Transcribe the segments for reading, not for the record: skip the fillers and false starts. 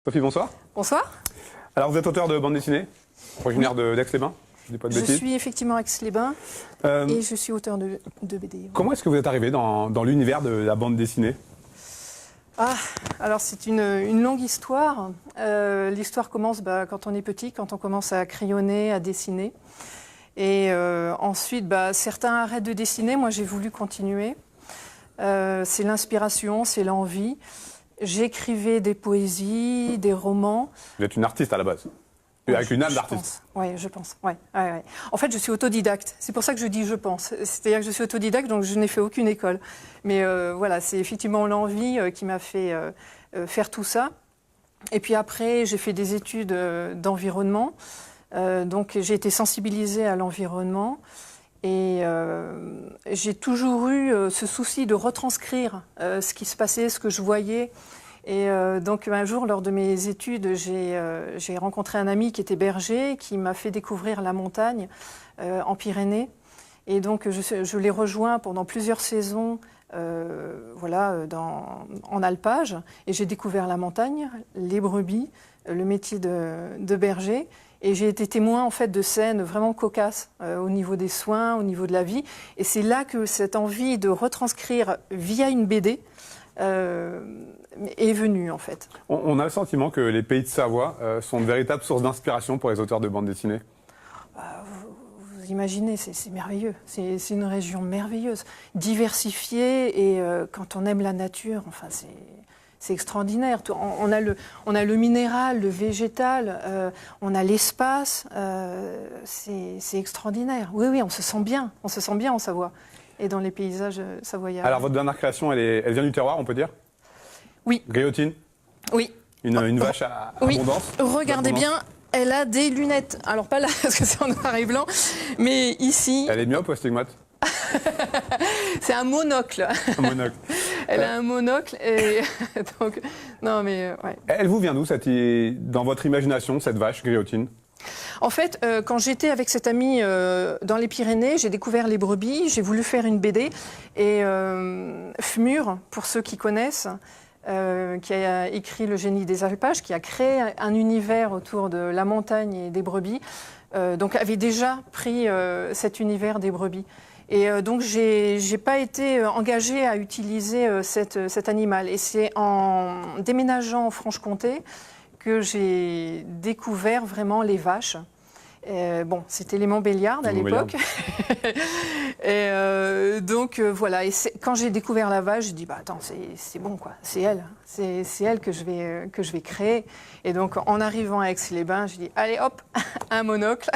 Sophie, bonsoir. Bonsoir. Alors, vous êtes auteur de bande dessinée, originaire d'Aix-les-Bains, je dis pas de Je bêtises. suis effectivement Aix-les-Bains et je suis auteur de BD. Comment est-ce que vous êtes arrivé dans l'univers de la bande dessinée? Alors c'est une longue histoire. L'histoire commence quand on est petit, quand on commence à crayonner, à dessiner. Et ensuite, certains arrêtent de dessiner. Moi, j'ai voulu continuer. C'est l'inspiration, c'est l'envie. J'écrivais des poésies, des romans. Vous êtes une artiste à la base, avec une âme d'artiste. Oui, je pense. Ouais. En fait, je suis autodidacte. C'est pour ça que je dis je pense. C'est-à-dire que je suis autodidacte, donc je n'ai fait aucune école. Mais voilà, c'est effectivement l'envie qui m'a fait faire tout ça. Et puis après, j'ai fait des études d'environnement. Donc j'ai été sensibilisée à l'environnement. Et j'ai toujours eu ce souci de retranscrire ce qui se passait, ce que je voyais. Et donc un jour, lors de mes études, j'ai rencontré un ami qui était berger, qui m'a fait découvrir la montagne en Pyrénées. Et donc je l'ai rejoint pendant plusieurs saisons en alpage. Et j'ai découvert la montagne, les brebis, le métier de berger. Et j'ai été témoin en fait de scènes vraiment cocasses au niveau des soins, au niveau de la vie. Et c'est là que cette envie de retranscrire via une BD est venue en fait. On a le sentiment que les pays de Savoie sont de véritables sources d'inspiration pour les auteurs de bande dessinée. Vous imaginez, c'est merveilleux. C'est une région merveilleuse, diversifiée et quand on aime la nature, enfin c'est extraordinaire. On a le minéral, le végétal, on a l'espace. C'est extraordinaire. Oui, on se sent bien. On se sent bien en Savoie et dans les paysages savoyards. Alors, votre dernière création, elle vient du terroir, on peut dire? Oui. Griotine? Oui. Une vache à abondance? Regardez bien. Elle a des lunettes. Alors pas là, parce que c'est en noir et blanc, mais ici... Elle est myope ou astigmate? C'est un monocle. Un monocle. Elle a un monocle et donc non mais ouais. Elle vous vient d'où dans votre imagination cette vache Griotine? En fait, quand j'étais avec cet ami dans les Pyrénées, j'ai découvert les brebis, j'ai voulu faire une BD et Fmur, pour ceux qui connaissent, qui a écrit Le génie des alpages, qui a créé un univers autour de la montagne et des brebis, donc avait déjà pris cet univers des brebis. Et donc j'ai pas été engagée à utiliser cet animal. Et c'est en déménageant en Franche-Comté que j'ai découvert vraiment les vaches. C'était les Montbéliardes à l'époque. Et donc voilà. Et quand j'ai découvert la vache, j'ai dit attends, c'est bon quoi, c'est elle que je vais créer. Et donc en arrivant à Aix-les-Bains, j'ai dit allez hop, un monocle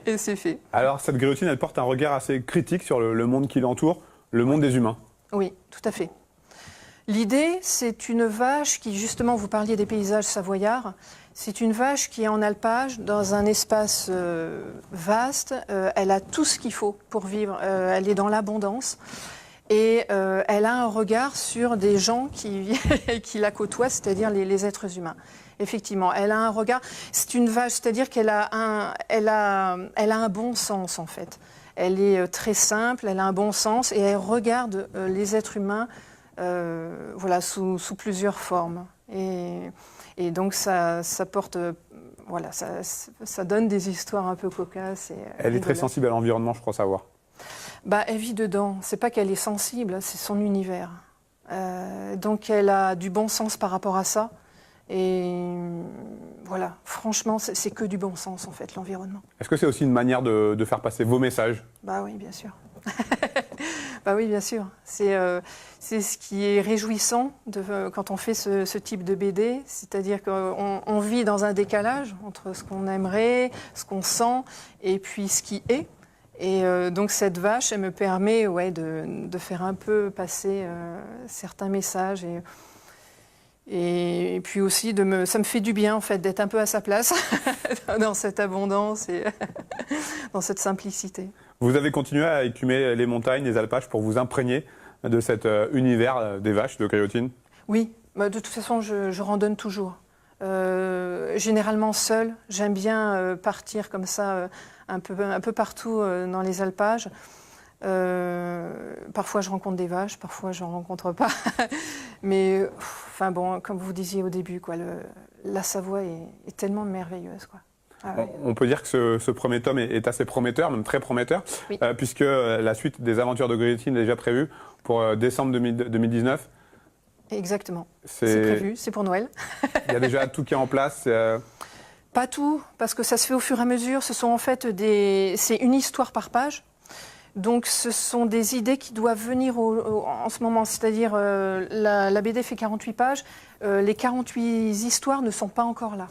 et c'est fait. Alors cette Griotine, elle porte un regard assez critique sur le monde qui l'entoure, le monde des humains. Oui, tout à fait. L'idée, c'est une vache qui, justement, vous parliez des paysages savoyards, c'est une vache qui est en alpage, dans un espace vaste, elle a tout ce qu'il faut pour vivre, elle est dans l'abondance, et elle a un regard sur des gens qui la côtoient, c'est-à-dire les êtres humains. Effectivement, elle a un regard, c'est une vache, c'est-à-dire qu'elle a un bon sens, en fait. Elle est très simple, elle a un bon sens, et elle regarde les êtres humains sous plusieurs formes. Et donc ça porte, ça donne des histoires un peu cocasses. Elle est très sensible à l'environnement, je crois savoir. Elle vit dedans. C'est pas qu'elle est sensible, c'est son univers. Donc elle a du bon sens par rapport à ça. Et voilà, franchement, c'est que du bon sens en fait, l'environnement. Est-ce que c'est aussi une manière de faire passer vos messages? Oui, bien sûr. Oui, bien sûr. C'est ce qui est réjouissant quand on fait ce type de BD, c'est-à-dire qu'on vit dans un décalage entre ce qu'on aimerait, ce qu'on sent, et puis ce qui est. Et donc cette vache, elle me permet de faire un peu passer certains messages. Et puis aussi, ça me fait du bien en fait d'être un peu à sa place dans cette abondance et dans cette simplicité. Vous avez continué à écumer les montagnes, les alpages pour vous imprégner de cet univers des vaches, de Griotine? Oui, de toute façon, je randonne toujours. Généralement seule. J'aime bien partir comme ça un peu partout dans les alpages. Parfois, je rencontre des vaches, parfois, je n'en rencontre pas. Mais, enfin bon, comme vous disiez au début, quoi, la Savoie est tellement merveilleuse, quoi. Ah ouais. On peut dire que ce premier tome est assez prometteur, même très prometteur, Oui. puisque la suite des aventures de Guillotine est déjà prévue pour décembre 2019. Exactement. C'est prévu, c'est pour Noël. Il y a déjà tout qui est en place. Pas tout, parce que ça se fait au fur et à mesure. Ce sont en fait c'est une histoire par page. Donc ce sont des idées qui doivent venir en ce moment. C'est-à-dire la BD fait 48 pages. Les 48 histoires ne sont pas encore là.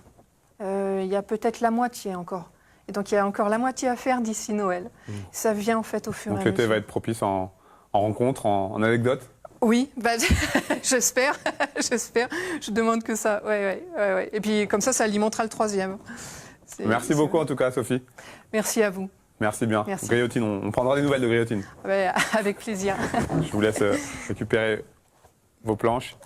Il y a peut-être la moitié encore. Et donc il y a encore la moitié à faire d'ici Noël. Ça vient en fait au fur et à mesure. Donc l'été va être propice en rencontres, en anecdotes. Oui, bah, j'espère, j'espère. Je demande que ça. Ouais. Et puis comme ça alimentera le troisième. Merci beaucoup en tout cas, Sophie. Merci à vous. Merci bien. Merci. Guillotine, on prendra des nouvelles de Guillotine. Ouais, avec plaisir. Je vous laisse récupérer vos planches.